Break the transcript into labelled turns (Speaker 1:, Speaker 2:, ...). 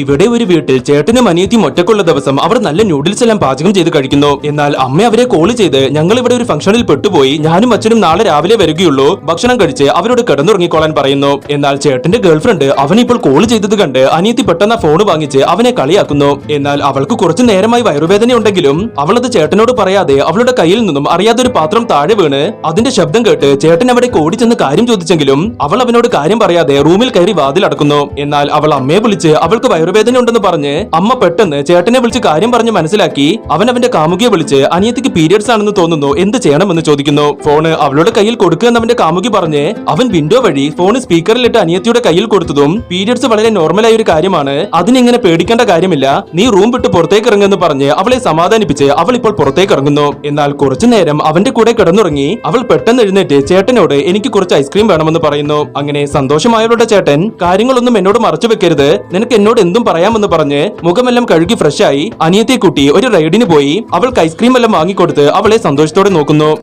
Speaker 1: ഇവിടെ ഒരു വീട്ടിൽ ചേട്ടനും അനിയത്തിയും ഒറ്റക്കുള്ള ദിവസം അവർ നല്ല നൂഡിൽസ് എല്ലാം പാചകം ചെയ്ത് കഴിക്കുന്നു. എന്നാൽ അമ്മ അവരെ കോൾ ചെയ്ത് ഞങ്ങൾ ഇവിടെ ഒരു ഫംഗ്ഷനിൽ പെട്ടുപോയി, ഞാനും അച്ഛനും നാളെ രാവിലെ വരികയുള്ളൂ, ഭക്ഷണം കഴിച്ച് അവരോട് കിടന്നുറങ്ങിക്കോളാൻ പറയുന്നു. എന്നാൽ ചേട്ടന്റെ ഗേൾഫ്രണ്ട് അവനിപ്പോൾ കോൾ ചെയ്തത് കണ്ട് അനിയത്തി പെട്ടെന്ന് ഫോൺ വാങ്ങിച്ച് അവനെ കളിയാക്കുന്നു. എന്നാൽ അവൾക്ക് കുറച്ചു നേരമായി വയറുവേദന ഉണ്ടെങ്കിലും അവൾ അത് ചേട്ടനോട് പറയാതെ അവളുടെ കയ്യിൽ നിന്നും അറിയാതൊരു പാത്രം താഴെ വീണ് അതിന്റെ ശബ്ദം കേട്ട് ചേട്ടൻ അവിടെ ഓടിച്ചെന്ന് കാര്യം ചോദിച്ചെങ്കിലും അവൾ അവനോട് കാര്യം പറയാതെ റൂമിൽ കയറി വാതിൽ അടക്കുന്നു. എന്നാൽ അവൾ അമ്മയെ വിളിച്ച് അവൾക്ക് വയറുവേദന ഉണ്ടെന്ന് പറഞ്ഞ് അമ്മ പെട്ടെന്ന് ചേട്ടനെ വിളിച്ച് കാര്യം പറഞ്ഞ് മനസ്സിലാക്കി അവന്റെ കാമുകിയെ വിളിച്ച് അനിയത്തിക്ക് പീരിയഡ്സ് ആണെന്ന് തോന്നുന്നു, എന്ത് ചെയ്യണമെന്ന് ചോദിക്കുന്നു. ഫോണ് അവളുടെ കയ്യിൽ കൊടുക്കുക അവന്റെ കാമുകി പറഞ്ഞ് അവൻ വിൻഡോ വഴി ഫോൺ സ്പീക്കറിലിട്ട് അനിയത്തിയുടെ കയ്യിൽ കൊടുത്തതും പീരിയഡ്സ് വളരെ നോർമലായ ഒരു കാര്യമാണ്, അതിനിങ്ങനെ പേടിക്കേണ്ട കാര്യമില്ല, നീ റൂം വിട്ട് പുറത്തേക്ക് ഇറങ്ങുമെന്ന് പറഞ്ഞ് അവളെ സമാധാനിപ്പിച്ച് അവൾ ഇപ്പോൾ പുറത്തേക്ക് ഇറങ്ങുന്നു. എന്നാൽ കുറച്ചു നേരം അവന്റെ കൂടെ കിടന്നുറങ്ങി അവൾ പെട്ടെന്ന് എഴുന്നേറ്റ് ചേട്ടനോട് എനിക്ക് കുറച്ച് ഐസ്ക്രീം വേണമെന്ന് പറയുന്നു. അങ്ങനെ സന്തോഷമായവളുടെ ചേട്ടൻ കാര്യങ്ങളൊന്നും എന്നോട് മറച്ചു വെക്കരുത്, നിനക്ക് എന്നോട് എന്തും പറയാമെന്ന് പറഞ്ഞ് മുഖമെല്ലാം കഴുകി ഫ്രഷായി അനിയത്തെ കൂട്ടി ഒരു റൈഡിന് പോയി അവൾക്ക് ഐസ്ക്രീം എല്ലാം വാങ്ങിക്കൊടുത്ത് അവളെ സന്തോഷത്തോടെ നോക്കുന്നു.